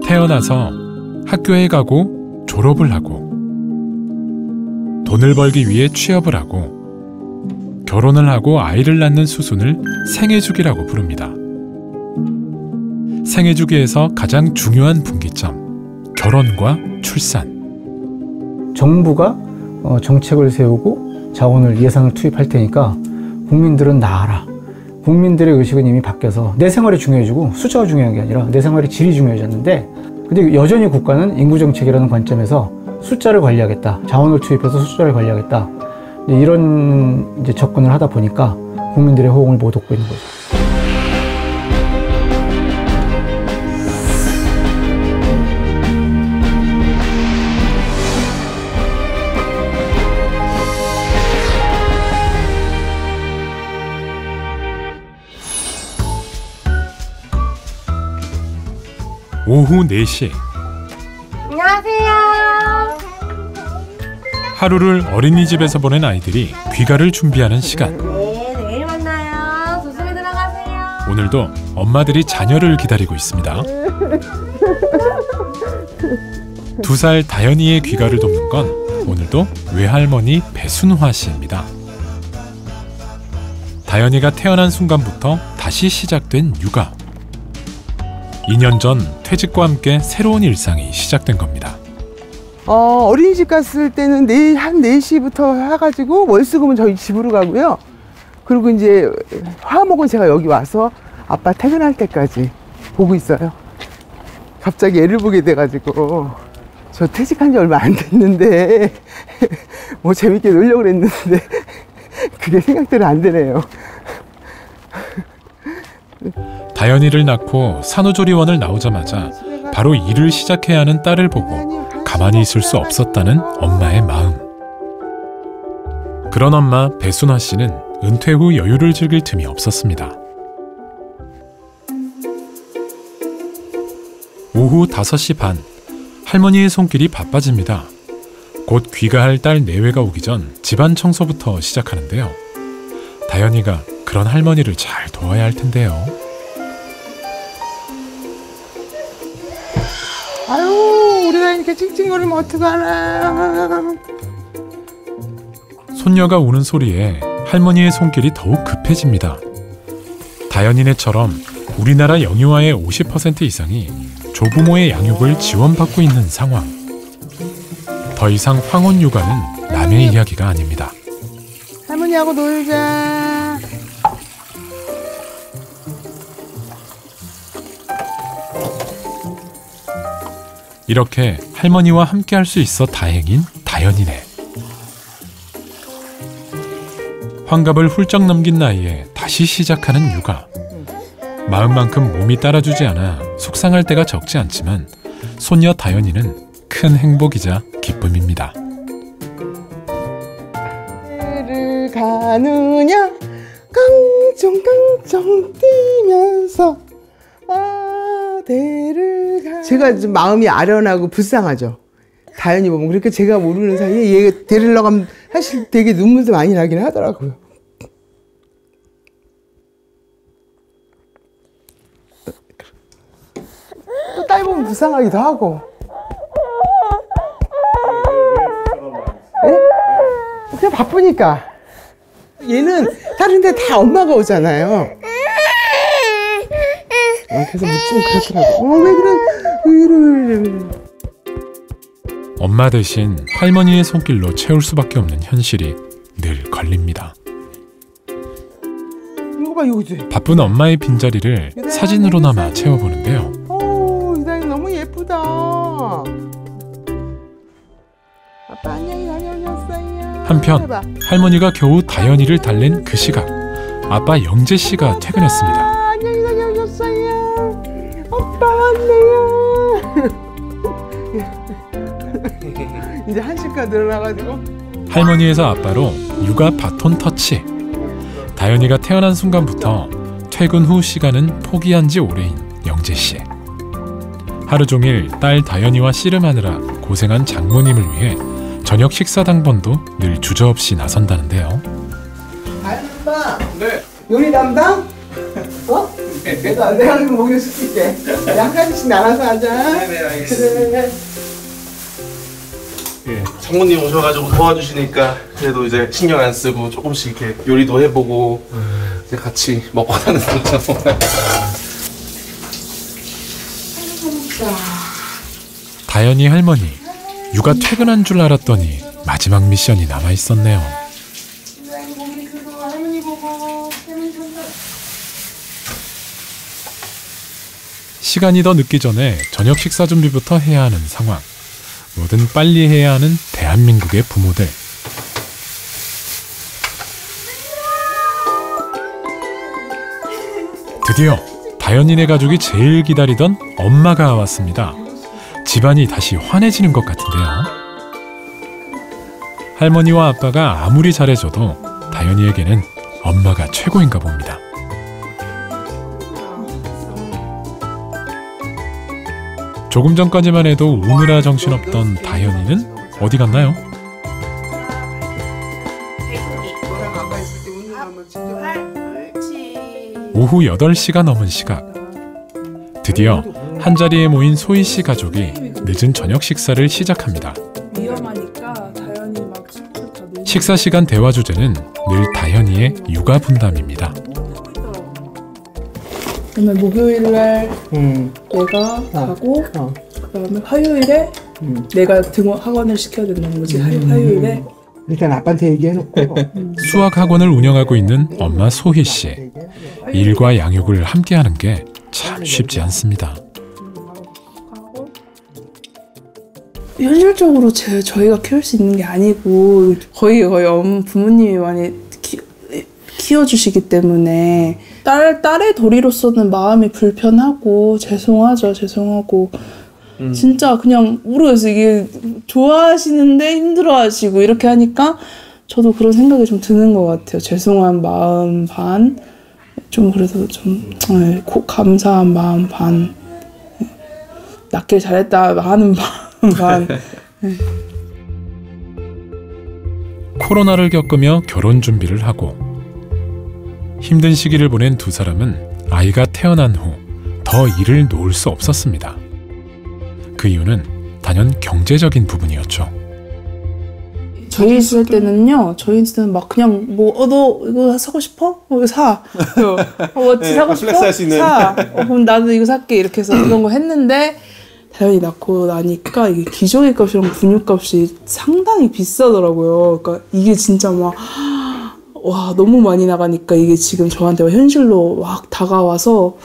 태어나서 학교에 가고 졸업을 하고 돈을 벌기 위해 취업을 하고 결혼을 하고 아이를 낳는 수순을 생애주기라고 부릅니다. 생애주기에서 가장 중요한 분기점, 결혼과 출산. 정부가 정책을 세우고 자원을 예산을 투입할 테니까 국민들은 나아라. 국민들의 의식은 이미 바뀌어서 내 생활이 중요해지고 숫자가 중요한 게 아니라 내 생활의 질이 중요해졌는데, 근데 여전히 국가는 인구정책이라는 관점에서 숫자를 관리하겠다. 자원을 투입해서 숫자를 관리하겠다. 이런 이제 접근을 하다 보니까 국민들의 호응을 못 얻고 있는 거죠. 오후 4시. 안녕하세요. 하루를 어린이집에서 보낸 아이들이 귀가를 준비하는 시간. 네, 내일 만나요. 조심히 들어가세요. 오늘도 엄마들이 자녀를 기다리고 있습니다. 2살 다현이의 귀가를 돕는 건 오늘도 외할머니 배순화 씨입니다. 다현이가 태어난 순간부터 다시 시작된 육아. 2년 전 퇴직과 함께 새로운 일상이 시작된 겁니다. 어린이집 갔을 때는 한 4시부터 해가지고 월수금은 저희 집으로 가고요. 그리고 이제 화목은 제가 여기 와서 아빠 퇴근할 때까지 보고 있어요. 갑자기 애를 보게 돼가지고 저 퇴직한 지 얼마 안 됐는데 뭐 재밌게 놀려고 그랬는데 그게 생각대로 안 되네요. 다현이를 낳고 산후조리원을 나오자마자 바로 일을 시작해야 하는 딸을 보고 가만히 있을 수 없었다는 엄마의 마음. 그런 엄마 배순화 씨는 은퇴 후 여유를 즐길 틈이 없었습니다. 오후 5시 반, 할머니의 손길이 바빠집니다. 곧 귀가할 딸 내외가 오기 전 집안 청소부터 시작하는데요. 다현이가 그런 할머니를 잘 도와야 할 텐데요. 아유, 우리 다니까 찡찡거리면 어떡하나. 손녀가 우는 소리에 할머니의 손길이 더욱 급해집니다. 다현이네처럼 우리나라 영유아의 50% 이상이 조부모의 양육을 지원받고 있는 상황. 더 이상 황혼 육아는 남의 이야기가 아닙니다. 할머니하고 놀자. 이렇게 할머니와 함께 할 수 있어 다행인 다현이네. 환갑을 훌쩍 넘긴 나이에 다시 시작하는 육아. 마음만큼 몸이 따라주지 않아 속상할 때가 적지 않지만 손녀 다현이는 큰 행복이자 기쁨입니다. 를 가느냐 깡총깡총 뛰면서 아대를 가. 제가 좀 마음이 아련하고 불쌍하죠. 다현이 보면. 그러니까 제가 모르는 사이에 얘 데리러 가면 사실 되게 눈물도 많이 나긴 하더라고요. 또 딸 보면 불쌍하기도 하고. 네? 그냥 바쁘니까. 얘는 다른 데 다 엄마가 오잖아요. 그래서 좀 그렇더라고. 왜 그래? 왜 이래? 엄마 대신 할머니의 손길로 채울 수밖에 없는 현실이 늘 걸립니다. 이거 봐, 이거지. 바쁜 엄마의 빈자리를 사진으로나마 채워보는데요. 이 사진 너무 예쁘다. 아빠 안녕히 다녀오셨어요. 한편 할머니가 겨우 다현이를 달랜 그 시각, 아빠 영재 씨가 퇴근했습니다. 안녕히 다녀오셨어요. 오빠 왔네요. 이제 한시가 늘어나가지고 할머니에서 아빠로 육아 바톤 터치. 다현이가 태어난 순간부터 퇴근 후 시간은 포기한 지 오래인 영재 씨. 하루 종일 딸 다현이와 씨름하느라 고생한 장모님을 위해 저녁 식사 당번도 늘 주저없이 나선다는데요. 다현 오빠. 네. 요리 담당? 어? 그래도 내가 좀 먹일 수 있게. 한 가지씩 나눠서 하자. 네네, 알겠습니다. 예, 장모님 오셔가지고 도와주시니까 그래도 이제 신경 안 쓰고 조금씩 이렇게 요리도 해보고 이제 같이 먹고 사는 거죠. 다현이 할머니, 육아 퇴근한 줄 알았더니 마지막 미션이 남아 있었네요. 시간이 더 늦기 전에 저녁 식사 준비부터 해야 하는 상황. 뭐든 빨리 해야 하는 대한민국의 부모들. 드디어 다현이네 가족이 제일 기다리던 엄마가 왔습니다. 집안이 다시 환해지는 것 같은데요. 할머니와 아빠가 아무리 잘해줘도 다현이에게는 엄마가 최고인가 봅니다. 조금 전까지만 해도 우느라 정신없던 다현이는 어디 갔나요? 오후 8시가 넘은 시각. 드디어 한자리에 모인 소희 씨 가족이 늦은 저녁 식사를 시작합니다. 위험하니까 다현이 막 식사 시간 대화 주제는 늘 다현이의 육아 분담입니다. 그러면 목요일날 내가 가고 그다음에 화요일에 내가 학원을 시켜야 된다는 거지. 화요일에 일단 아빠한테 얘기해놓고. 수학 학원을 운영하고 있는 엄마 소희 씨. 일과 양육을 함께하는 게 참 쉽지 않습니다. 현실적으로 저희가 키울 수 있는 게 아니고 거의 부모님이 많이 키워주시기 때문에 딸의 도리로서는 마음이 불편하고 죄송하고 진짜 그냥 모르겠어요. 이게 좋아하시는데 힘들어하시고 이렇게 하니까 저도 그런 생각이 좀 드는 것 같아요. 죄송한 마음 반, 좀 그래도 좀 감사한 마음 반, 낳길 잘했다 하는 마음 반. 코로나를 겪으며 결혼 준비를 하고 힘든 시기를 보낸 두 사람은 아이가 태어난 후 더 일을 놓을 수 없었습니다. 그 이유는 단연 경제적인 부분이었죠. 저희 있을 때는요, 막 그냥 너 이거 사고 싶어? 이거 사. 사고 싶어? 플렉스 할 수 있는. 사. 그럼 나도 이거 살게. 이렇게 해서 그런 거 했는데, 다현이 낳고 나니까 이게 기저귀 값이랑 분유 값이 상당히 비싸더라고요. 그러니까 이게 진짜 너무 많이 나가니까 이게 지금 저한테 현실로 막 다가와서,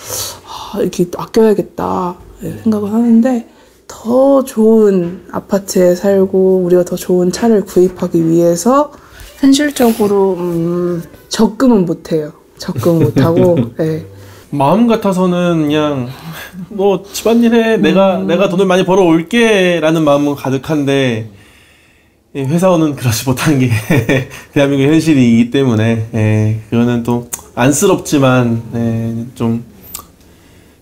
이렇게 아껴야겠다 생각을 하는데, 더 좋은 아파트에 살고 우리가 더 좋은 차를 구입하기 위해서 현실적으로 적금은 못해요. 적금 못하고 네. 마음 같아서는 그냥 집안일 해. 내가 돈을 많이 벌어올게 라는 마음은 가득한데 회사원은 그러지 못하는 게 대한민국 현실이기 때문에 그거는 또 안쓰럽지만 좀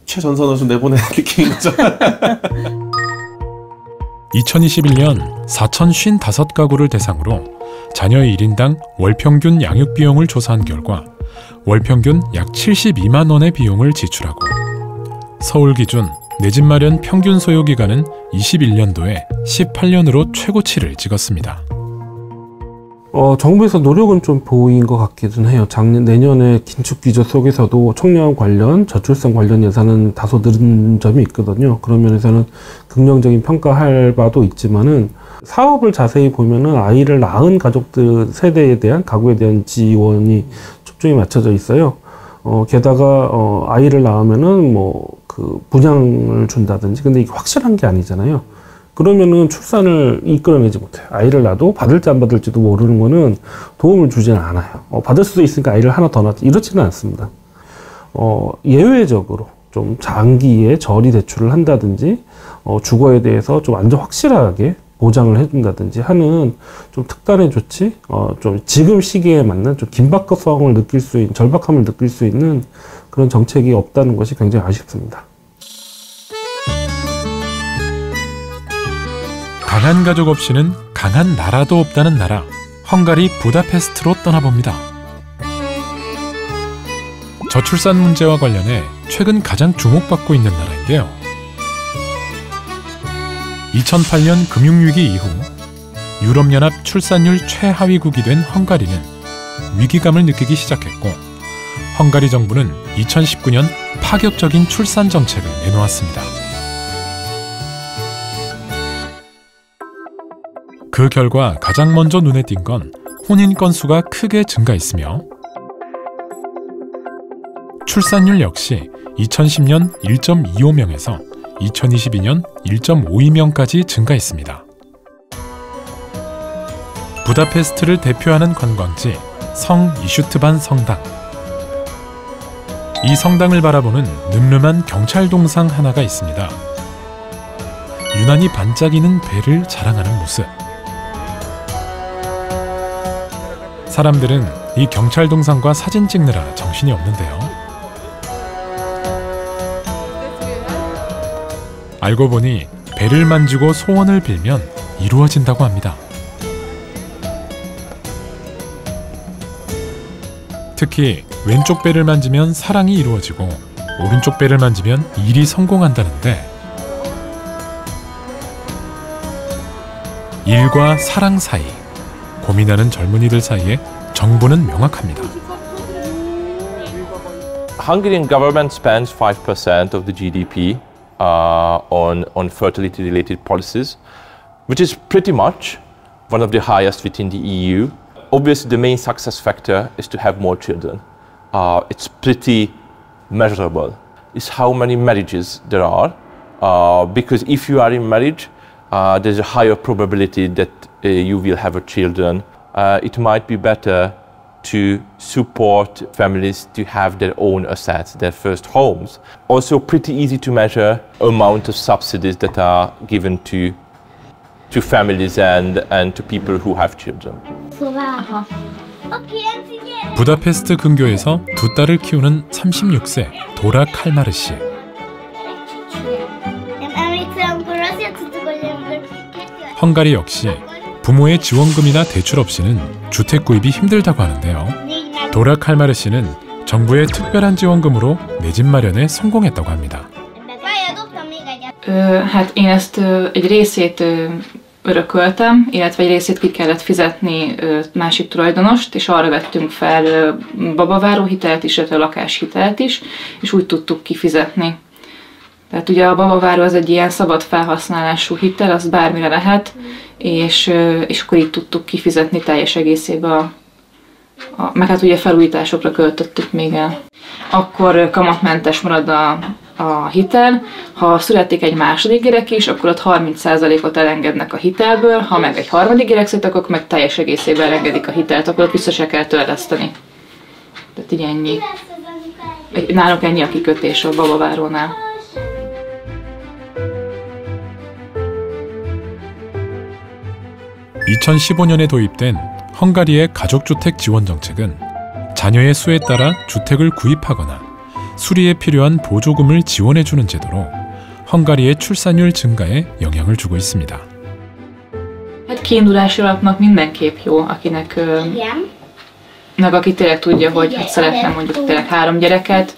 최전선을 좀 내보내는 느낌인 거죠. 2021년 4,055가구를 대상으로 자녀의 1인당 월평균 양육비용을 조사한 결과 월평균 약 72만 원의 비용을 지출하고 서울 기준 내 집 마련 평균 소요기간은 21년도에 18년으로 최고치를 찍었습니다. 정부에서 노력은 좀 보인 것 같기는 해요. 내년에 긴축 규제 속에서도 청년 관련, 저출산 관련 예산은 다소 늘은 점이 있거든요. 그런 면에서는 긍정적인 평가할 바도 있지만은 사업을 자세히 보면은 아이를 낳은 가족들 세대에 대한 가구에 대한 지원이 초점이 맞춰져 있어요. 게다가 아이를 낳으면은 분양을 준다든지, 근데 이게 확실한 게 아니잖아요. 그러면은 출산을 이끌어내지 못해요. 아이를 낳아도 받을지 안 받을지도 모르는 거는 도움을 주지는 않아요. 받을 수도 있으니까 아이를 하나 더 낳지, 이렇지는 않습니다. 예외적으로 좀 장기에 저리 대출을 한다든지, 주거에 대해서 좀 완전 확실하게 보장을 해준다든지 하는 좀 특단의 조치, 좀 지금 시기에 맞는 좀 긴박성을 느낄 수 있는, 절박함을 느낄 수 있는 그런 정책이 없다는 것이 굉장히 아쉽습니다. 강한 가족 없이는 강한 나라도 없다는 나라, 헝가리 부다페스트로 떠나봅니다. 저출산 문제와 관련해 최근 가장 주목받고 있는 나라인데요. 2008년 금융위기 이후 유럽연합 출산율 최하위국이 된 헝가리는 위기감을 느끼기 시작했고, 헝가리 정부는 2019년 파격적인 출산 정책을 내놓았습니다. 그 결과 가장 먼저 눈에 띈 건 혼인 건수가 크게 증가했으며, 출산율 역시 2010년 1.25명에서 2022년 1.52명까지 증가했습니다. 부다페스트를 대표하는 관광지 성 이슈트반 성당. 이 성당을 바라보는 늠름한 경찰 동상 하나가 있습니다. 유난히 반짝이는 배를 자랑하는 모습. 사람들은 이 경찰 동상과 사진 찍느라 정신이 없는데요. 알고 보니 배를 만지고 소원을 빌면 이루어진다고 합니다. 특히 왼쪽 배를 만지면 사랑이 이루어지고 오른쪽 배를 만지면 일이 성공한다는데, 일과 사랑 사이 고민하는 젊은이들 사이에 정보는 명확합니다. Hungarian government spends 5% of the GDP on fertility-related policies, which is pretty much one of the highest within the EU. Obviously, the main success factor is to have more children. It's pretty measurable. It's how many marriages there are, because if you are in marriage, there's a higher probability that you will have a children. It might be better to support families to have their own assets, their first homes. Also pretty easy to measure amount of subsidies that are given to families and to people who have children. 부다페스트 근교에서 두 딸을 키우는 36세 도라 칼마르 씨. 헝가리 역시 부모의 지원금이나 대출 없이는 주택 구입이 힘들다고 하는데요. 도라 칼마르 씨는 정부의 특별한 지원금으로 내 집 마련에 성공했다고 합니다. Hát én ezt egy részét örököltem, illetve egy részét ki kellett fizetni másik tulajdonost, és arra vettünk fel babaváróhitelt is, illetve lakáshitelt is, és úgy tudtuk kifizetni. Tehát ugye a babaváró az egy ilyen szabad felhasználású hitel, az bármire lehet, és akkor így tudtuk kifizetni teljes egészében, meg hát ugye felújításokra költöttük még el. Akkor kamatmentes marad a hitel, ha születik egy második gyerek is, akkor ott 30%-ot elengednek a hitelből, ha meg egy harmadik gyerek születik, akkor meg teljes egészében elengedik a hitelt, akkor ott vissza se kell törleszteni. Tehát így ennyi. Nálunk ennyi a kikötés a babavárónál. (2015년에) 도입된 헝가리의 가족주택 지원 정책은 자녀의 수에 따라 주택을 구입하거나 수리에 필요한 보조금을 지원해주는 제도로 헝가리의 출산율 증가에 영향을 주고 있습니다. Hát kiindulási alapnak mindenképp jó, akinek meg aki tényleg tudja, hogy hát szeretne mondjuk tényleg 3 gyereket,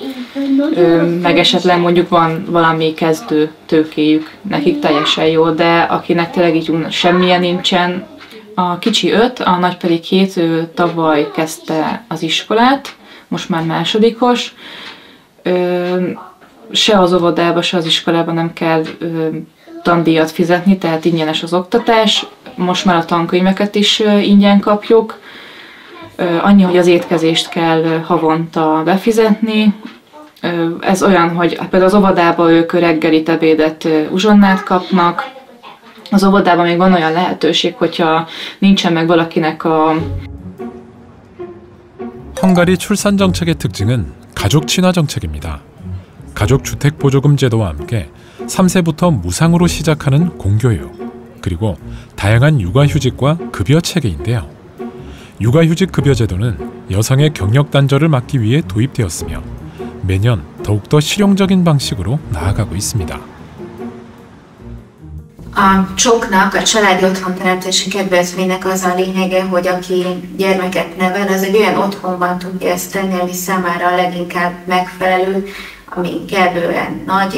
meg esetleg mondjuk van valami kezdő tőkéjük, nekik teljesen jó, de akinek tényleg így semmilyen nincsen, a kicsi 5, a nagy pedig 7, ő tavaly kezdte az iskolát, most már másodikos, se az óvodába, se az iskolában nem kell tandíjat fizetni, tehát ingyenes az oktatás, most már a tankönyveket is ingyen kapjuk, annyi, hogy az étkezést kell havonta befizetni. Ez olyan, hogy például az óvodában ők reggelit, ebédet, uzsonnát kapnak. Az óvodában még van olyan lehetőség, hogyha nincsen meg valakinek a... 헝가리 출산 정책의 특징은 가족 친화 정책입니다. 가족 주택 보조금 제도와 함께 3세부터 무상으로 시작하는 공교육, 그리고 다양한 육아휴직과 급여 체계인데요. 육아휴직 급여 제도는 여성의 경력 단절을 막기 위해 도입되었으며 매년 더욱더 실용적인 방식으로 나아가고 있습니다. A csoknak, a családi otthonteremtési kedvezménynek az a lényege, hogy aki gyermeket nevel, az egy olyan otthonban tudja ezt tenni, ami számára a leginkább megfelelő, ami kellően nagy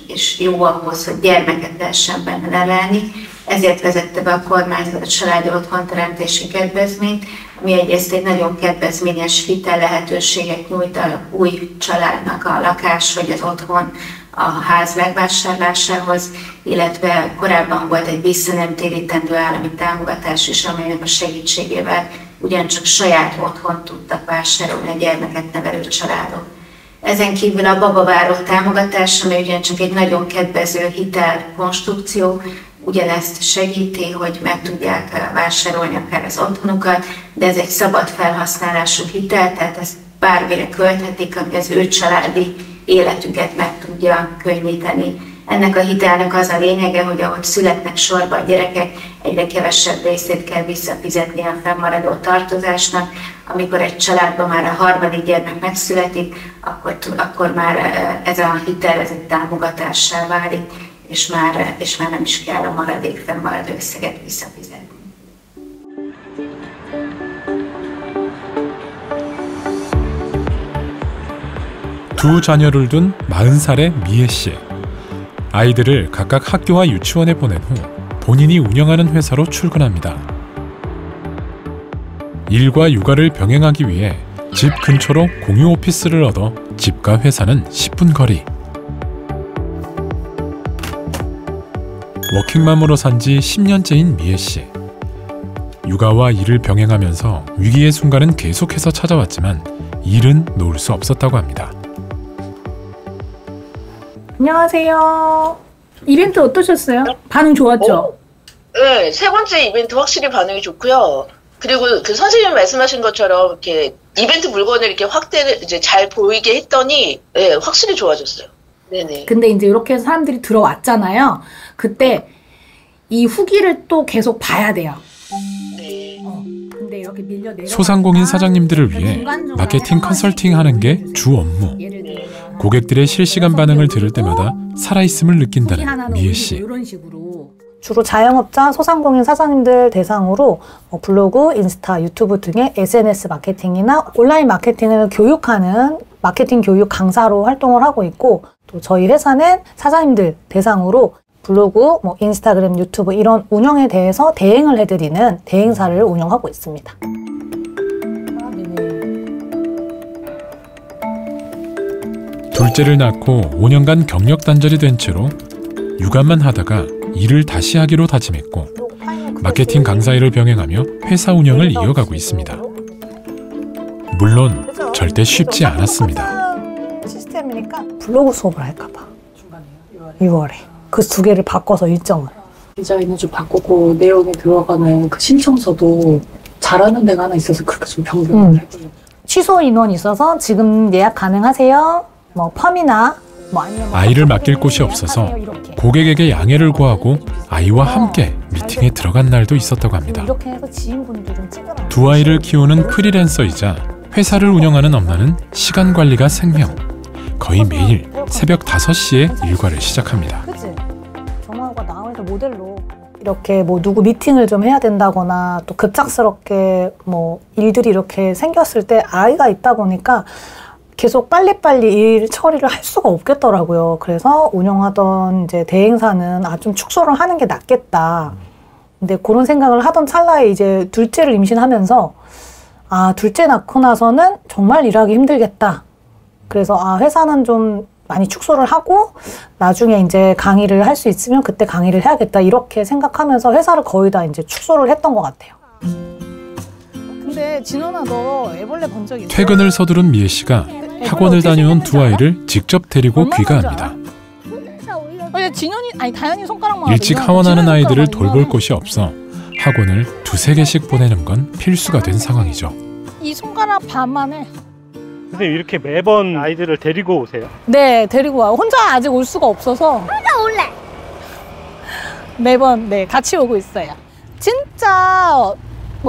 és jó ahhoz, hogy gyermeket lehessen benne nevelni. Ezért vezette be a kormányzat a családi otthonteremtési kedvezményt, ami egyrészt egy nagyon kedvezményes hitel lehetőséget nyújt a új családnak a lakás vagy az otthon a ház megvásárlásához, illetve korábban volt egy visszanemtérítendő állami támogatás is, amelynek a segítségével ugyancsak saját otthont tudtak vásárolni a gyermeket nevelő családok. Ezen kívül a babaváró támogatás, ami ugyancsak egy nagyon kedvező hitelkonstrukció, ugyanezt segíti, hogy meg tudják vásárolni akár az otthonukat, de ez egy szabad felhasználású hitel, tehát ezt bármire költhetik, ami az ő családi életüket meg tudja könnyíteni. Ennek a hitelnek az a lényege, hogy ahogy születnek sorba a gyerekek, egyre kevesebb részét kell visszafizetni a fennmaradó tartozásnak. Amikor egy családban már a harmadik gyermek megszületik, akkor már ez a hitel ez egy támogatássá válik, és már nem is kell a maradék fennmaradó összeget visszafizetni. 두 자녀를 둔 40살의 미애 씨. 아이들을 각각 학교와 유치원에 보낸 후 본인이 운영하는 회사로 출근합니다. 일과 육아를 병행하기 위해 집 근처로 공유 오피스를 얻어 집과 회사는 10분 거리. 워킹맘으로 산 지 10년째인 미애 씨. 육아와 일을 병행하면서 위기의 순간은 계속해서 찾아왔지만 일은 놓을 수 없었다고 합니다. 안녕하세요. 이벤트 어떠셨어요? 반응 좋았죠? 네, 세 번째 이벤트 확실히 반응이 좋고요. 그리고 그 선생님 말씀하신 것처럼 이렇게 이벤트 물건을 이렇게 확대를 이제 잘 보이게 했더니 네, 확실히 좋아졌어요. 네네. 근데 이제 이렇게 해서 사람들이 들어왔잖아요. 그때 이 후기를 또 계속 봐야 돼요. 네. 근데 이렇게 밀려 소상공인 사장님들을 위해 마케팅 컨설팅 하는 게 주 업무. 고객들의 실시간 반응을 들을 때마다 살아있음을 느낀다는 미애 씨. 주로 자영업자, 소상공인 사장님들 대상으로 블로그, 인스타, 유튜브 등의 SNS 마케팅이나 온라인 마케팅을 교육하는 마케팅 교육 강사로 활동을 하고 있고, 또 저희 회사는 사장님들 대상으로 블로그, 인스타그램, 유튜브 이런 운영에 대해서 대행을 해드리는 대행사를 운영하고 있습니다. 둘째를 낳고 5년간 경력 단절이 된 채로 육아만 하다가 일을 다시 하기로 다짐했고 마케팅 강사 일을 병행하며 회사 운영을 이어가고 있습니다. 물론 절대 쉽지 않았습니다. 시스템이니까 블로그 수업을 할까봐 6월에 그 두 개를 바꿔서 일정을 디자인을 좀 바꾸고 내용에 들어가는 그 신청서도 잘하는 데가 하나 있어서 그렇게 좀 변경을 해보려고. 취소 인원이 있어서 지금 예약 가능하세요? 펌이나 아니면 아이를 맡길 곳이 없어서 고객에게 양해를 구하고 아이와 함께 미팅에 들어간 날도 있었다고 합니다. 이렇게 해서 지인분들 좀 찍으라고. 두 아이를 키우는 프리랜서이자 회사를 운영하는 엄마는 시간 관리가 생명. 거의 매일 새벽 5시에 일과를 시작합니다. 그치? 정화가 나와서 모델로 이렇게 누구 미팅을 좀 해야 된다거나 또 급작스럽게 일들이 이렇게 생겼을 때 아이가 있다 보니까 계속 빨리빨리 일 처리를 할 수가 없겠더라고요. 그래서 운영하던 이제 대행사는 좀 축소를 하는 게 낫겠다. 근데 그런 생각을 하던 찰나에 이제 둘째를 임신하면서 둘째 낳고 나서는 정말 일하기 힘들겠다. 그래서 회사는 좀 많이 축소를 하고 나중에 이제 강의를 할 수 있으면 그때 강의를 해야겠다. 이렇게 생각하면서 회사를 거의 다 이제 축소를 했던 것 같아요. 근데 진원아, 너 애벌레 본 적 있어? 퇴근을 서두른 미애 씨가 학원을 다녀온 두 아이를 직접 데리고 귀가합니다. 다현이 손가락만 일찍 하원하는 아이들을 돌볼 곳이 없어 학원을 2-3개씩 보내는 건 필수가 된 상황이죠. 이 손가락 반만 해. 선생님 이렇게 매번 아이들을 데리고 오세요? 네, 데리고 와요. 혼자 아직 올 수가 없어서. 혼자 올래. 매번 같이 오고 있어요. 진짜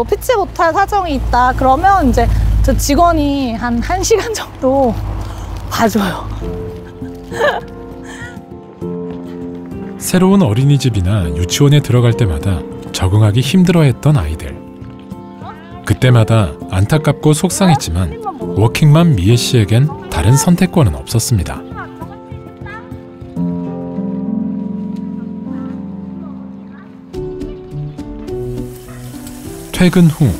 피치 못할 사정이 있다 그러면 이제 저 직원이 한 1시간 정도 봐줘요. 새로운 어린이집이나 유치원에 들어갈 때마다 적응하기 힘들어했던 아이들. 그때마다 안타깝고 속상했지만 워킹맘 미애 씨에겐 다른 선택권은 없었습니다. 퇴근 후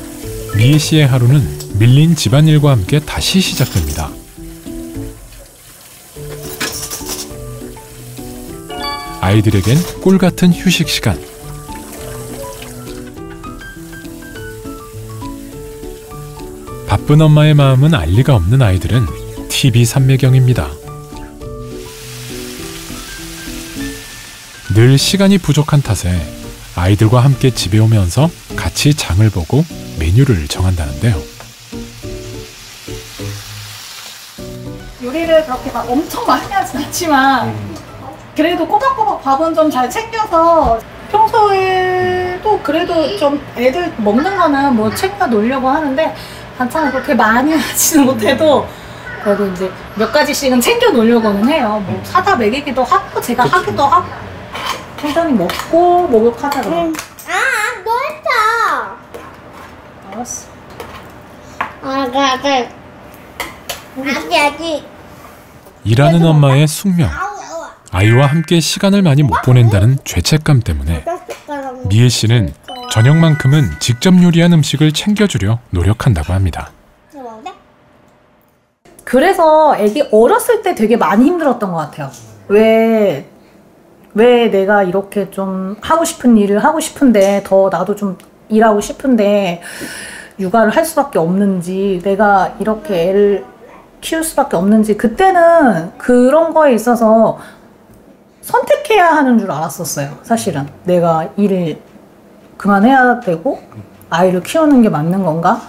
미애 씨의 하루는 밀린 집안일과 함께 다시 시작됩니다. 아이들에겐 꿀같은 휴식 시간. 바쁜 엄마의 마음은 알 리가 없는 아이들은 TV 삼매경입니다. 늘 시간이 부족한 탓에 아이들과 함께 집에 오면서 같이 장을 보고 메뉴를 정한다는데요. 요리를 그렇게 막 엄청 많이 하진 않지만 그래도 꼬박꼬박 밥은 좀 잘 챙겨서 평소에도 그래도 좀 애들 먹는 거는 뭐 챙겨 놓으려고 하는데 반찬을 그렇게 많이 하지는 못해도 그래도 이제 몇 가지씩은 챙겨 놓으려고는 해요. 뭐 사다 먹이기도 하고 제가 하기도 하고 천천히 먹고 목욕하자 그러면. 너 했어. 알았어. 아기. 일하는 엄마의 숙명. 아이와 함께 시간을 많이 못 보낸다는 죄책감 때문에 미애 씨는 저녁만큼은 직접 요리한 음식을 챙겨주려 노력한다고 합니다. 그래서 애기 어렸을 때 되게 많이 힘들었던 것 같아요. 왜 내가 이렇게 좀 하고 싶은 일을 하고 싶은데 더 나도 좀 일하고 싶은데 육아를 할 수밖에 없는지 내가 이렇게 애를 키울 수밖에 없는지 그때는 그런 거에 있어서 선택해야 하는 줄 알았었어요. 사실은 내가 일을 그만해야 되고 아이를 키우는 게 맞는 건가?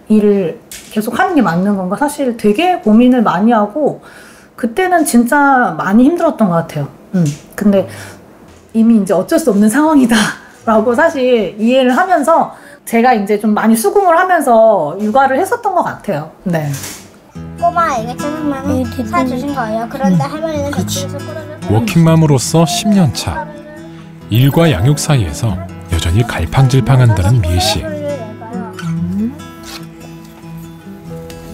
일을 계속 하는 게 맞는 건가? 사실 되게 고민을 많이 하고 그때는 진짜 많이 힘들었던 것 같아요. 근데 이미 이제 어쩔 수 없는 상황이다 라고 사실 이해를 하면서 제가 이제 좀 많이 수긍을 하면서 육아를 했었던 것 같아요. 네. 꼬마에게 짜장면을 사주신 거예요. 그런데 할머니는 저쪽에서 끓여서 워킹맘으로서 10년 차. 일과 양육 사이에서 여전히 갈팡질팡한다는 미애 씨.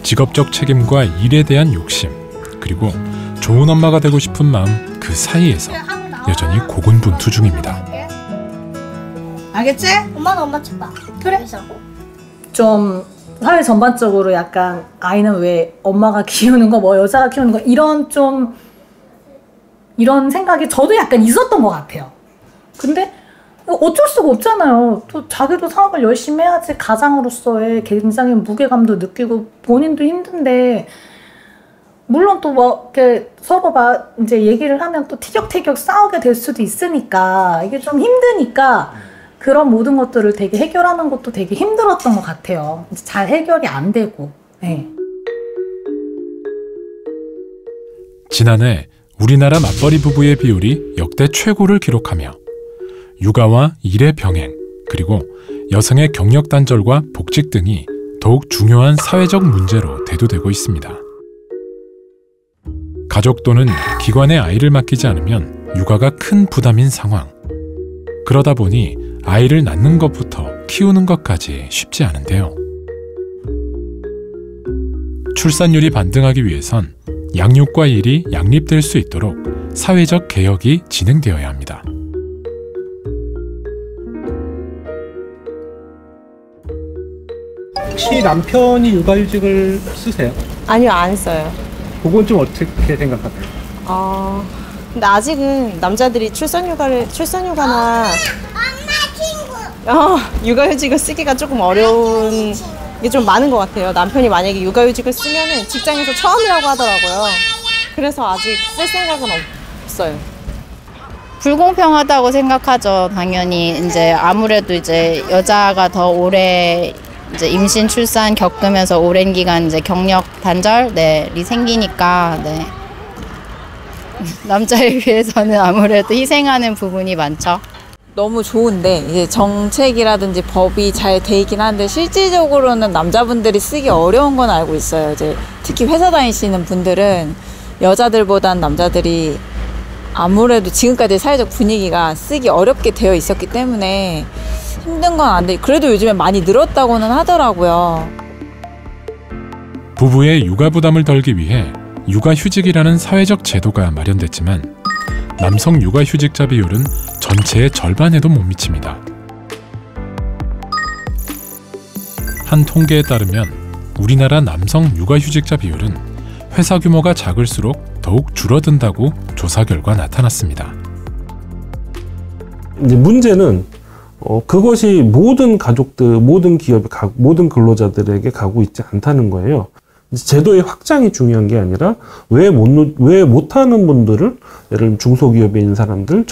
직업적 책임과 일에 대한 욕심, 그리고 좋은 엄마가 되고 싶은 마음 그 사이에서 여전히 고군분투 중입니다. 알겠지? 엄마는 엄마 쳐봐. 그래. 좀 사회 전반적으로 약간 아이는 왜 엄마가 키우는 거, 뭐 여자가 키우는 거 이런 좀 이런 생각이 저도 약간 있었던 것 같아요. 근데 어쩔 수가 없잖아요. 또 자기도 사업을 열심히 해야지 가장으로서의 굉장히 무게감도 느끼고 본인도 힘든데 물론 또 뭐 이렇게 서로 막 이제 얘기를 하면 또 티격태격 싸우게 될 수도 있으니까 이게 좀 힘드니까 그런 모든 것들을 되게 해결하는 것도 되게 힘들었던 것 같아요. 잘 해결이 안 되고. 네. 지난해 우리나라 맞벌이 부부의 비율이 역대 최고를 기록하며 육아와 일의 병행, 그리고 여성의 경력 단절과 복직 등이 더욱 중요한 사회적 문제로 대두되고 있습니다. 가족 또는 기관에 아이를 맡기지 않으면 육아가 큰 부담인 상황. 그러다 보니 아이를 낳는 것부터 키우는 것까지 쉽지 않은데요. 출산율이 반등하기 위해선 양육과 일이 양립될 수 있도록 사회적 개혁이 진행되어야 합니다. 혹시 남편이 육아휴직을 쓰세요? 아니요, 안 써요. 그건 좀 어떻게 생각하세요? 근데 아직은 남자들이 출산휴가나 육아휴직을 쓰기가 조금 어려운 게 좀 많은 것 같아요. 남편이 만약에 육아휴직을 쓰면은 직장에서 처음이라고 하더라고요. 그래서 아직 쓸 생각은 없어요. 불공평하다고 생각하죠. 당연히 이제 아무래도 이제 여자가 더 오래 이제 임신 출산 겪으면서 오랜 기간 이제 경력 단절이 생기니까 네. 남자에 비해서는 아무래도 희생하는 부분이 많죠. 너무 좋은데 이제 정책이라든지 법이 잘 돼 있긴 한데 실질적으로는 남자분들이 쓰기 어려운 건 알고 있어요. 이제 특히 회사 다니시는 분들은 여자들보단 남자들이 아무래도 지금까지 사회적 분위기가 쓰기 어렵게 되어 있었기 때문에 힘든 건 안 돼. 그래도 요즘에 많이 늘었다고는 하더라고요. 부부의 육아 부담을 덜기 위해 육아휴직이라는 사회적 제도가 마련됐지만 남성 육아휴직자 비율은 전체의 절반에도 못 미칩니다. 한 통계에 따르면 우리나라 남성 육아휴직자 비율은 회사 규모가 작을수록 더욱 줄어든다고 조사 결과 나타났습니다. 이제 문제는 그것이 모든 가족들, 모든 기업, 모든 근로자들에게 가고 있지 않다는 거예요. 제도의 확장이 중요한 게 아니라 왜 못하는 분들을, 예를 들면 중소기업에 있는 사람들,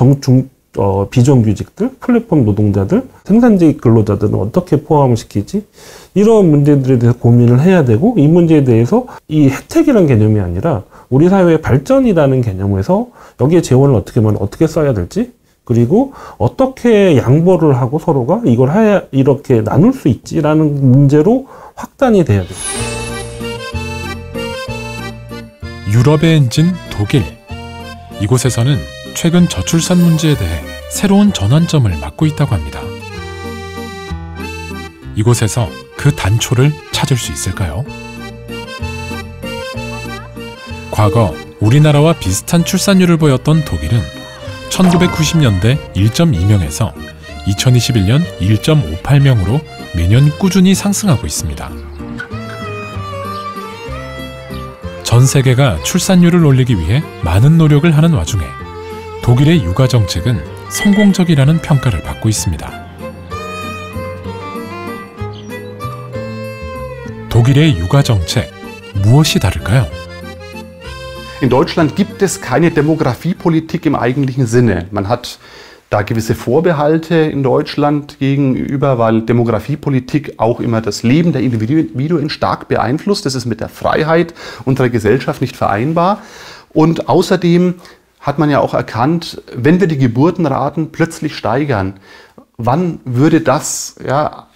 비정규직들, 플랫폼 노동자들, 생산직 근로자들은 어떻게 포함시키지? 이런 문제들에 대해서 고민을 해야 되고, 이 문제에 대해서 이 혜택이라는 개념이 아니라 우리 사회의 발전이라는 개념에서 여기에 재원을 어떻게 써야 될지, 그리고 어떻게 양보를 하고 서로가 이걸 해야 이렇게 나눌 수 있지라는 문제로 확단이 돼야 돼요. 유럽의 엔진 독일. 이곳에서는 최근 저출산 문제에 대해 새로운 전환점을 맞고 있다고 합니다. 이곳에서 그 단초를 찾을 수 있을까요? 과거 우리나라와 비슷한 출산율을 보였던 독일은 1990년대 1.2명에서 2021년 1.58명으로 매년 꾸준히 상승하고 있습니다. 전 세계가 출산율을 올리기 위해 많은 노력을 하는 와중에 독일의 육아 정책은 성공적이라는 평가를 받고 있습니다. 독일의 육아 정책, 무엇이 다를까요? In Deutschland gibt es keine Demografiepolitik im eigentlichen Sinne. Man hat da gewisse Vorbehalte in Deutschland gegenüber, weil Demografiepolitik auch immer das Leben der Individuen stark beeinflusst. Das ist mit der Freiheit unserer Gesellschaft nicht vereinbar. Und außerdem hat man ja auch erkannt, wenn wir die Geburtenraten plötzlich steigern, wann würde das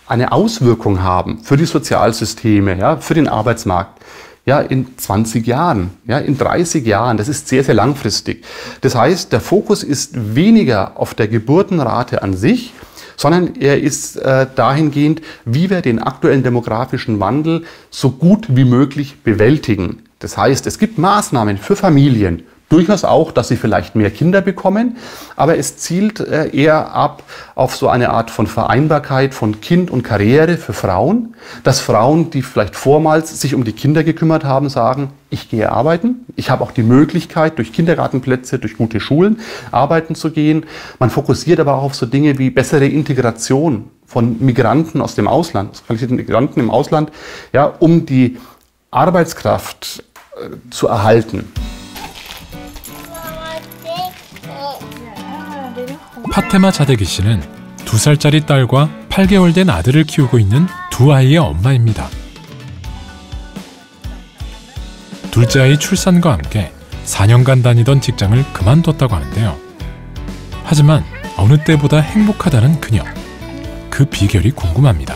eine Auswirkung haben für die Sozialsysteme, für den Arbeitsmarkt? Ja, in 20 Jahren, in 30 Jahren, das ist sehr, sehr langfristig. Das heißt, der Fokus ist weniger auf der Geburtenrate an sich, sondern er ist dahingehend, wie wir den aktuellen demografischen Wandel so gut wie möglich bewältigen. Das heißt, es gibt Maßnahmen für Familien, durchaus auch, dass sie vielleicht mehr Kinder bekommen, aber es zielt eher ab auf so eine Art von Vereinbarkeit von Kind und Karriere für Frauen, dass Frauen, die vielleicht vormals sich um die Kinder gekümmert haben, sagen, ich gehe arbeiten, ich habe auch die Möglichkeit, durch Kindergartenplätze, durch gute Schulen arbeiten zu gehen. Man fokussiert aber auch auf so Dinge wie bessere Integration von Migranten aus dem Ausland, qualifizierten Migranten im Ausland, um die Arbeitskraft zu erhalten. 파테마 자데기 씨는 2살짜리 딸과 8개월 된 아들을 키우고 있는 두 아이의 엄마입니다. 둘째 아이 출산과 함께 4년간 다니던 직장을 그만뒀다고 하는데요. 하지만 어느 때보다 행복하다는 그녀. 그 비결이 궁금합니다.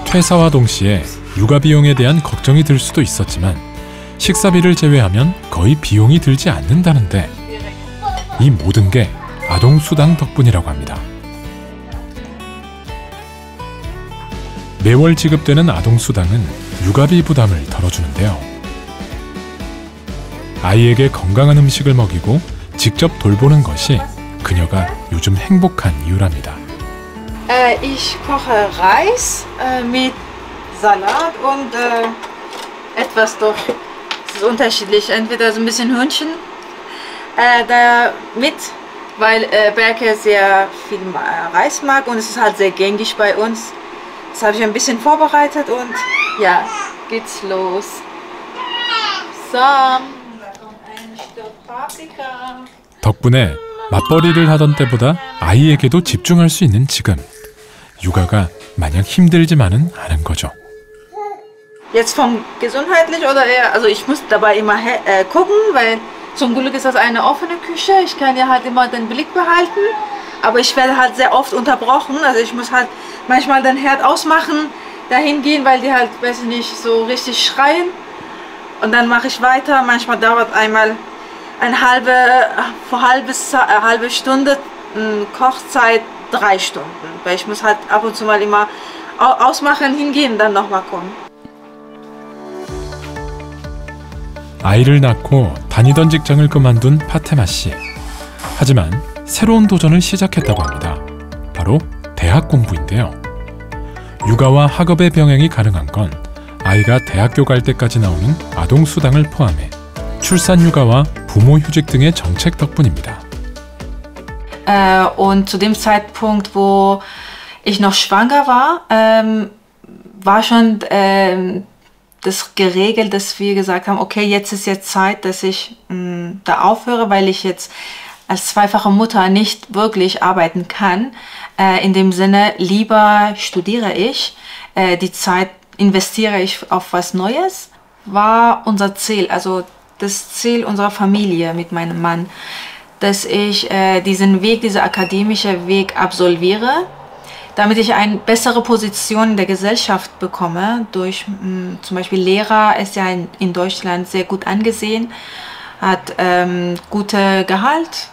퇴사와 동시에 육아 비용에 대한 걱정이 들 수도 있었지만 식사비를 제외하면 거의 비용이 들지 않는다는데 이 모든 게 아동수당 덕분이라고 합니다. 매월 지급되는 아동수당은 육아비 부담을 덜어주는데요. 아이에게 건강한 음식을 먹이고 직접 돌보는 것이 그녀가 요즘 행복한 이유랍니다. Ich koche Reis mit Salat und etwas doch. Es ist unterschiedlich. Entweder so ein bisschen Hühnchen damit, weil Berke sehr viel Reis mag und es ist halt sehr gängig bei uns. Das habe ich ein bisschen vorbereitet und ja, geht's los. So, ein Stück Paprika. 덕분에 맞벌이를 하던 때보다 아이에게도 집중할 수 있는 지금. 육아가 마냥 힘들지만은 않은 거죠. Jetzt vom gesundheitlich oder eher, also ich muss dabei immer gucken, weil zum Glück ist das eine offene Küche. Ich kann ja halt immer den Blick behalten, aber ich werde halt sehr oft unterbrochen. Also ich muss halt manchmal den Herd ausmachen, dahin gehen, weil die halt, weiß ich nicht, so richtig schreien. Und dann mache ich weiter. Manchmal dauert einmal eine halbe Stunde Kochzeit 3 Stunden. Weil ich muss halt ab und zu mal immer ausmachen, hingehen und dann nochmal kommen. 아이를 낳고 다니던 직장을 그만둔 파테마 씨. 하지만 새로운 도전을 시작했다고 합니다. 바로 대학 공부인데요. 육아와 학업의 병행이 가능한 건 아이가 대학교 갈 때까지 나오는 아동수당을 포함해 출산휴가와 부모휴직 등의 정책 덕분입니다. Und zu dem Zeitpunkt, wo ich noch schwanger war, war schon das geregelt, dass wir gesagt haben, okay, jetzt ist jetzt Zeit, dass ich da aufhöre, weil ich jetzt als zweifache Mutter nicht wirklich arbeiten kann. In dem Sinne, lieber studiere ich, die Zeit investiere ich auf was Neues, war unser Ziel, also das Ziel unserer Familie mit meinem Mann, dass ich diesen Weg, diesen akademischen Weg absolviere, damit ich eine bessere Position in der Gesellschaft bekomme. Durch zum Beispiel Lehrer ist ja in Deutschland sehr gut angesehen, hat gute Gehalt,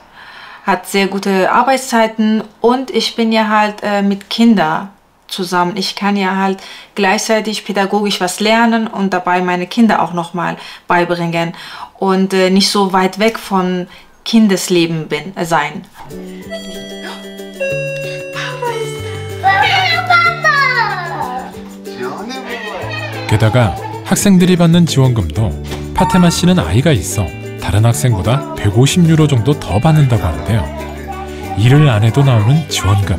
hat sehr gute Arbeitszeiten und ich bin ja halt mit Kindern zusammen. Ich kann ja halt gleichzeitig pädagogisch was lernen und dabei meine Kinder auch nochmal beibringen und nicht so weit weg von Kindesleben sein. 게다가 학생들이 받는 지원금도 파테마 씨는 아이가 있어 다른 학생보다 150유로 정도 더 받는다고 하는데요. 일을 안 해도 나오는 지원금.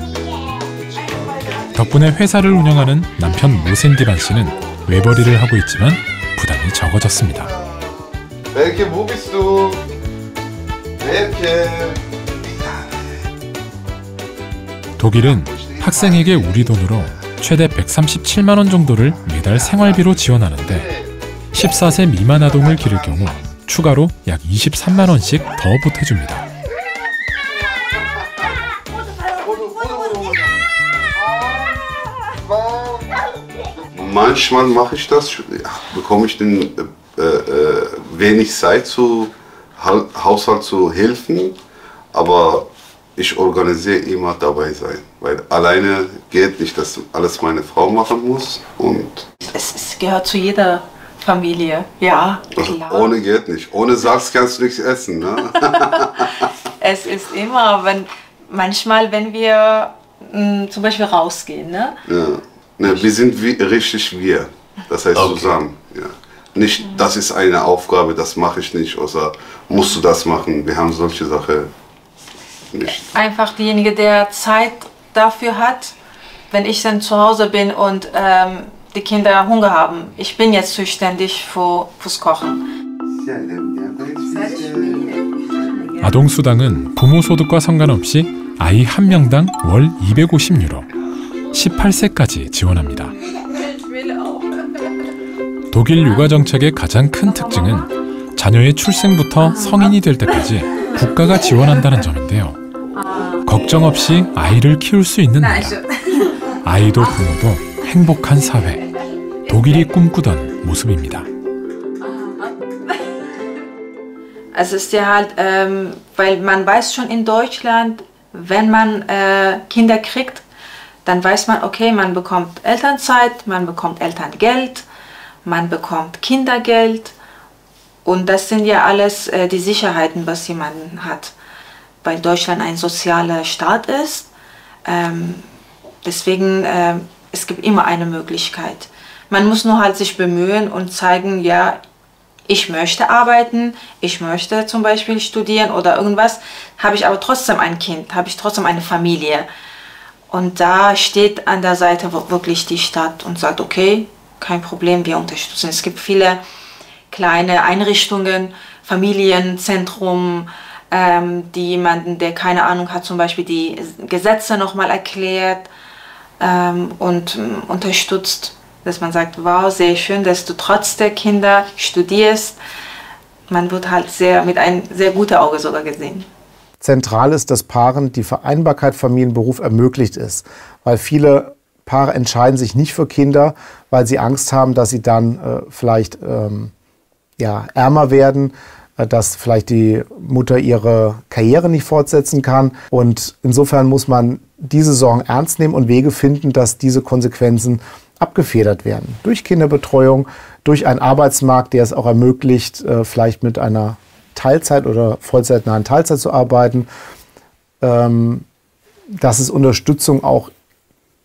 덕분에 회사를 운영하는 남편 모센디반 씨는 외벌이를 하고 있지만 부담이 적어졌습니다. Welche, wo bist du? Welche? 독일은 학생에게 우리 돈으로 최대 137만 원 정도를 매달 생활비로 지원하는데 14세 미만 아동을 기를 경우 추가로 약 23만 원씩 더 보태줍니다. Manchmal mache ich das, bekomme ich den wenig Zeit zu Haushalt zu helfen, aber ich organisiere immer dabei sein, weil alleine geht nicht, dass alles meine Frau machen muss und es gehört zu jeder Familie, ja, klar. Ohne geht nicht, ohne Salz kannst du nichts essen, ne? Es ist immer, manchmal, wenn wir zum Beispiel rausgehen, ne? Ja. Ne, wir sind richtig wir, das heißt zusammen. Ja. Nicht, das ist eine Aufgabe, das mache ich nicht, oder musst du das machen, wir haben solche Sachen nicht. Einfach derjenige, der Zeit dafür hat, wenn ich dann zu Hause bin und die Kinder Hunger haben. Ich bin jetzt zuständig fürs Kochen. 아동수당은 부모 소득과 상관없이 아이 한 명당 월 250유로, 18세까지 지원합니다. 독일 육아 정책의 가장 큰 특징은 자녀의 출생부터 성인이 될 때까지 국가가 지원한다는 점인데요. 걱정 없이 아이를 키울 수 있는 나라, 아이도 부모도 행복한 사회, 독일이 꿈꾸던 모습입니다. Es ist ja halt, weil man weiß schon in Deutschland, wenn man Kinder kriegt, dann weiß man, okay, man bekommt Elternzeit, man bekommt Elterngeld, man bekommt Kindergeld und das sind ja alles die Sicherheiten, was jemand hat, weil Deutschland ein sozialer Staat ist. Deswegen, es gibt immer eine Möglichkeit. Man muss nur halt sich bemühen und zeigen, ja, ich möchte arbeiten, ich möchte zum Beispiel studieren oder irgendwas, habe ich aber trotzdem ein Kind, habe ich trotzdem eine Familie. Und da steht an der Seite wirklich die Stadt und sagt, okay, kein Problem, wir unterstützen. Es gibt viele kleine Einrichtungen, Familienzentrum, die jemanden, der keine Ahnung hat, zum Beispiel die Gesetze nochmal erklärt und unterstützt. Dass man sagt, wow, sehr schön, dass du trotz der Kinder studierst. Man wird halt mit einem sehr guten Auge sogar gesehen. Zentral ist, dass Paaren die Vereinbarkeit Familienberuf ermöglicht ist, weil viele Paare entscheiden sich nicht für Kinder, weil sie Angst haben, dass sie dann vielleicht ärmer werden, dass vielleicht die Mutter ihre Karriere nicht fortsetzen kann. Und insofern muss man diese Sorgen ernst nehmen und Wege finden, dass diese Konsequenzen abgefedert werden. Durch Kinderbetreuung, durch einen Arbeitsmarkt, der es auch ermöglicht, vielleicht mit einer Teilzeit oder vollzeitnahen Teilzeit zu arbeiten. dass es Unterstützung auch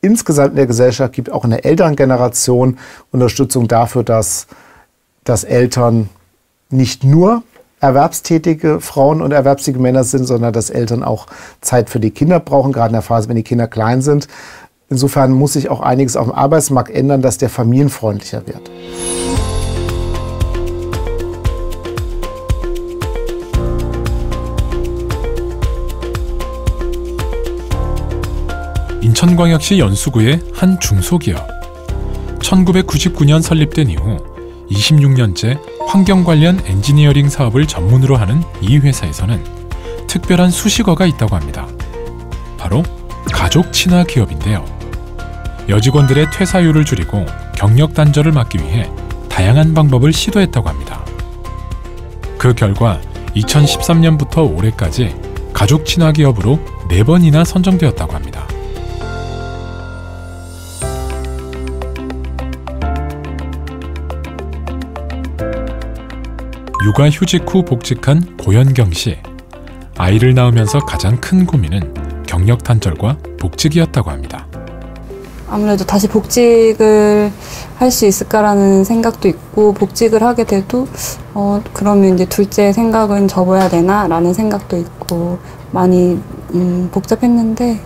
insgesamt in der Gesellschaft gibt, auch in der älteren Generation, Unterstützung dafür, dass Eltern nicht nur erwerbstätige Frauen und erwerbstätige Männer sind, sondern dass Eltern auch Zeit für die Kinder brauchen, gerade in der Phase, wenn die Kinder klein sind. Insofern muss sich auch einiges auf dem Arbeitsmarkt ändern, dass der familienfreundlicher wird. 인천광역시 연수구의 한 중소기업. 1999년 설립된 이후 26년째 환경 관련 엔지니어링 사업을 전문으로 하는 이 회사에서는 특별한 수식어가 있다고 합니다. 바로 가족 친화 기업인데요. 여직원들의 퇴사율을 줄이고 경력 단절을 막기 위해 다양한 방법을 시도했다고 합니다. 그 결과 2013년부터 올해까지 가족 친화 기업으로 4번이나 선정되었다고 합니다. 육아휴직 후 복직한 고현경 씨. 아이를 낳으면서 가장 큰 고민은 경력 단절과 복직이었다고 합니다. 아무래도 다시 복직을 할 수 있을까라는 생각도 있고, 복직을 하게 돼도 그러면 이제 둘째 생각은 접어야 되나라는 생각도 있고 많이 복잡했는데,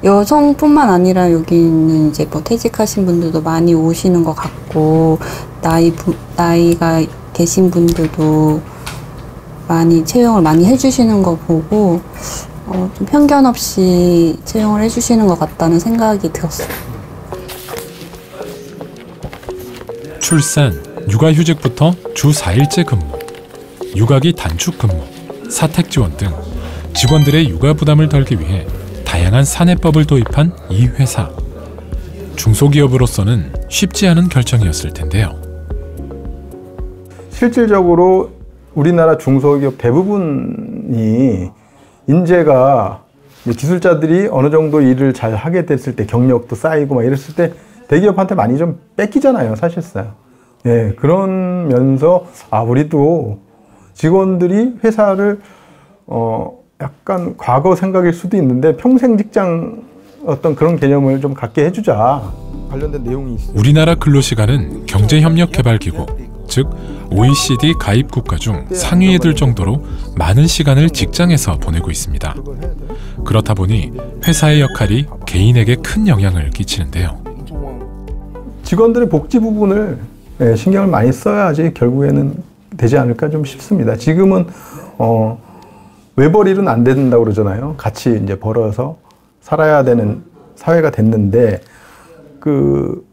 여성뿐만 아니라 여기는 이제 뭐 퇴직하신 분들도 많이 오시는 것 같고, 나이가 계신 분들도 많이 채용을 많이 해주시는 거 보고 좀 편견 없이 채용을 해주시는 것 같다는 생각이 들었어요. 출산, 육아휴직부터 주 4일째 근무, 육아기 단축 근무, 사택 지원 등 직원들의 육아 부담을 덜기 위해 다양한 사내법을 도입한 이 회사. 중소기업으로서는 쉽지 않은 결정이었을 텐데요. 실질적으로 우리나라 중소기업 대부분이 인재가 기술자들이 어느 정도 일을 잘 하게 됐을 때 경력도 쌓이고 막 이랬을 때 대기업한테 많이 좀 뺏기잖아요, 사실상. 예, 그러면서 우리도 직원들이 회사를 약간 과거 생각일 수도 있는데 평생 직장 어떤 그런 개념을 좀 갖게 해주자. 관련된 내용이 있어요. 우리나라 근로시간은 경제협력개발기구, 즉 OECD 가입 국가 중 상위에 들 정도로 많은 시간을 직장에서 보내고 있습니다. 그렇다 보니 회사의 역할이 개인에게 큰 영향을 끼치는데요. 직원들의 복지 부분을 신경을 많이 써야지 결국에는 되지 않을까 좀 싶습니다. 지금은 외벌이는 안 된다고 그러잖아요. 같이 이제 벌어서 살아야 되는 사회가 됐는데, 그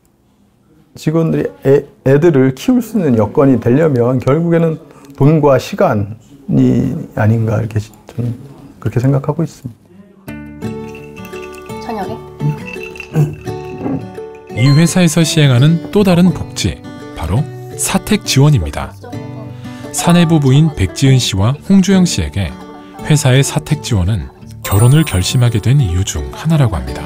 직원들이 애들을 키울 수 있는 여건이 되려면 결국에는 돈과 시간이 아닌가, 이렇게 저는 그렇게 생각하고 있습니다. 저녁에? 이 회사에서 시행하는 또 다른 복지, 바로 사택 지원입니다. 사내부 부인 백지은 씨와 홍주영 씨에게 회사의 사택 지원은 결혼을 결심하게 된 이유 중 하나라고 합니다.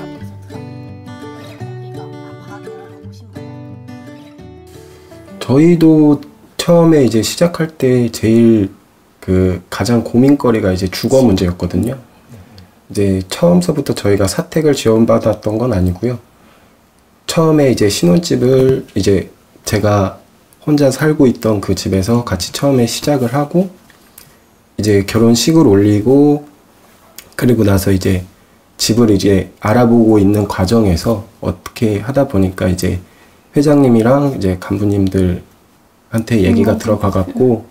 저희도 처음에 이제 시작할 때 제일 가장 고민거리가 이제 주거 문제였거든요. 이제 처음서부터 저희가 사택을 지원받았던 건 아니고요. 처음에 이제 신혼집을 이제 제가 혼자 살고 있던 그 집에서 같이 처음에 시작을 하고, 이제 결혼식을 올리고, 그리고 나서 이제 집을 이제 알아보고 있는 과정에서 어떻게 하다 보니까 이제 회장님이랑 이제 간부님들한테 얘기가 들어가갖고,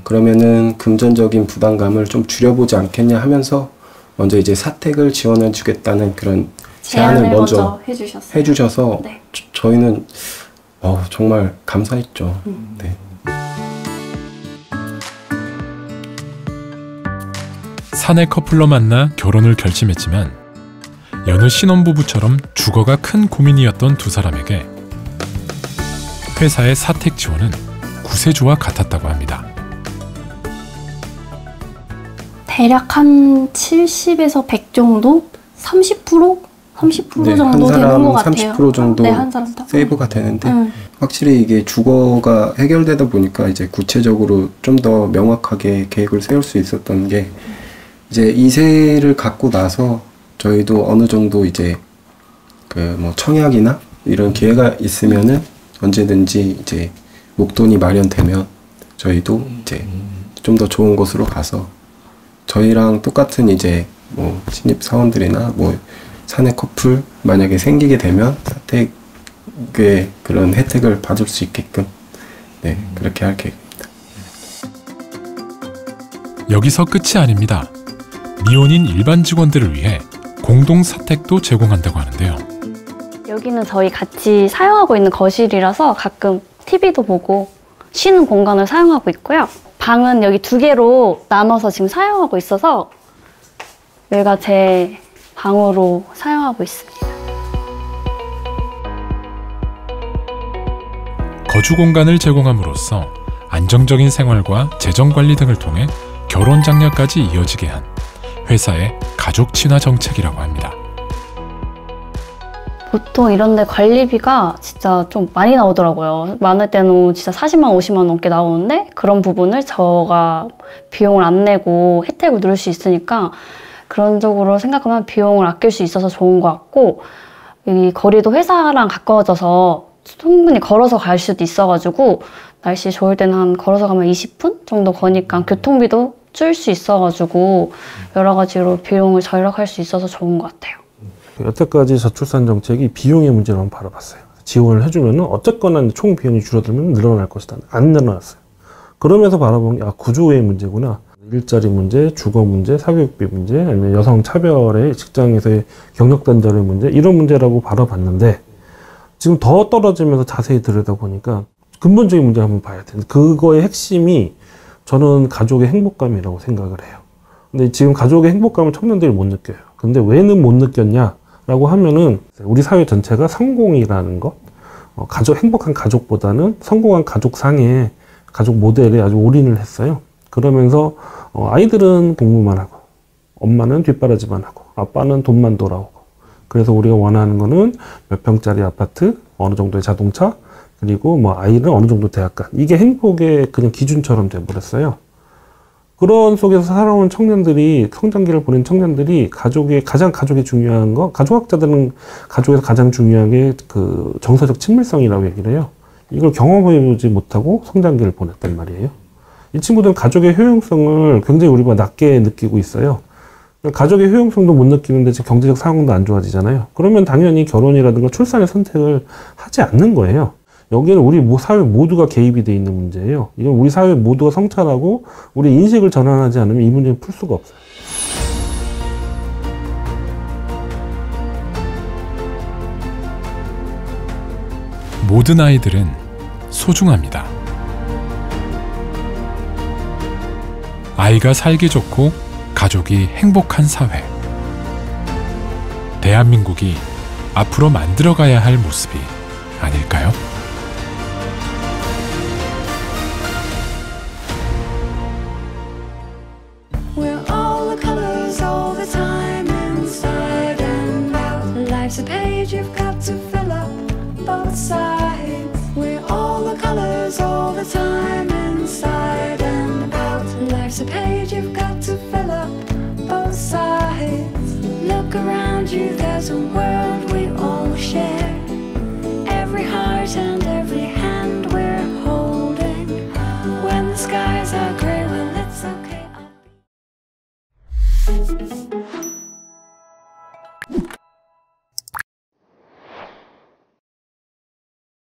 그러면은 금전적인 부담감을 좀 줄여보지 않겠냐 하면서 먼저 이제 사택을 지원해 주겠다는 그런 제안을 먼저 해주셔서 네. 저희는 정말 감사했죠. 네. 사내 커플로 만나 결혼을 결심했지만 여느 신혼부부처럼 주거가 큰 고민이었던 두 사람에게 회사의 사택 지원은 구세주와 같았다고 합니다. 대략 한 70에서 100 정도? 30%? 30% 네, 정도 되는 것 같아요. 30% 정도 네, 한 사람 세이브가 되는데 확실히 이게 주거가 해결되다 보니까 이제 구체적으로 좀 더 명확하게 계획을 세울 수 있었던 게 이제 2세를 갖고 나서 저희도 어느 정도 이제 그 뭐 청약이나 이런 기회가 있으면은 언제든지 이제 목돈이 마련되면 저희도 이제 좀 더 좋은 곳으로 가서 저희랑 똑같은 이제 뭐 신입 사원들이나 뭐 사내 커플 만약에 생기게 되면 사택의 그런 혜택을 받을 수 있게끔 네, 그렇게 할 계획입니다. 여기서 끝이 아닙니다. 미혼인 일반 직원들을 위해 공동 사택도 제공한다고 하는데요. 여기는 저희 같이 사용하고 있는 거실이라서 가끔 TV도 보고 쉬는 공간을 사용하고 있고요. 방은 여기 2개로 나눠서 지금 사용하고 있어서 여기가 제 방으로 사용하고 있습니다. 거주 공간을 제공함으로써 안정적인 생활과 재정 관리 등을 통해 결혼 장려까지 이어지게 한 회사의 가족 친화 정책이라고 합니다. 보통 이런 데 관리비가 진짜 좀 많이 나오더라고요. 많을 때는 진짜 40만, 50만 넘게 나오는데 그런 부분을 저가 비용을 안 내고 혜택을 누릴 수 있으니까 그런 쪽으로 생각하면 비용을 아낄 수 있어서 좋은 것 같고 이 거리도 회사랑 가까워져서 충분히 걸어서 갈 수도 있어가지고 날씨 좋을 때는 한 걸어서 가면 20분 정도 거니까 교통비도 줄 수 있어가지고 여러 가지로 비용을 절약할 수 있어서 좋은 것 같아요. 여태까지 저출산 정책이 비용의 문제로만 바라봤어요. 지원을 해주면 어쨌거나 총 비용이 줄어들면 늘어날 것이다. 안 늘어났어요. 그러면서 바라본 게 구조의 문제구나. 일자리 문제, 주거 문제, 사교육비 문제, 아니면 여성 차별의 직장에서의 경력 단절의 문제 이런 문제라고 바라봤는데 지금 더 떨어지면서 자세히 들여다보니까 근본적인 문제를 한번 봐야 돼요. 그거의 핵심이 저는 가족의 행복감이라고 생각을 해요. 근데 지금 가족의 행복감을 청년들이 못 느껴요. 근데 왜는 못 느꼈냐라고 하면은 우리 사회 전체가 성공이라는 것, 행복한 가족보다는 성공한 가족상의 가족 모델에 아주 올인을 했어요. 그러면서 아이들은 공부만 하고 엄마는 뒷바라지만 하고 아빠는 돈만 돌아오고 그래서 우리가 원하는 거는 몇 평짜리 아파트, 어느 정도의 자동차, 그리고 뭐 아이는 어느 정도 대학가. 이게 행복의 그냥 기준처럼 돼버렸어요. 그런 속에서 살아온 청년들이, 성장기를 보낸 청년들이 가족이 중요한 거, 가족학자들은 가족에서 가장 중요한 게 그 정서적 친밀성이라고 얘기를 해요. 이걸 경험해보지 못하고 성장기를 보냈단 말이에요. 이 친구들은 가족의 효용성을 굉장히 우리보다 낮게 느끼고 있어요. 가족의 효용성도 못 느끼는데 지금 경제적 상황도 안 좋아지잖아요. 그러면 당연히 결혼이라든가 출산의 선택을 하지 않는 거예요. 여기는 우리 사회 모두가 개입이 돼 있는 문제예요. 이건 우리 사회 모두가 성찰하고 우리 인식을 전환하지 않으면 이 문제는 풀 수가 없어요. 모든 아이들은 소중합니다. 아이가 살기 좋고 가족이 행복한 사회. 대한민국이 앞으로 만들어가야 할 모습이 아닐까요? Life's a page you've got to fill up both sides. We're all the colors all the time, inside and out. Life's a page you've got to fill up both sides. Look around you, there's a world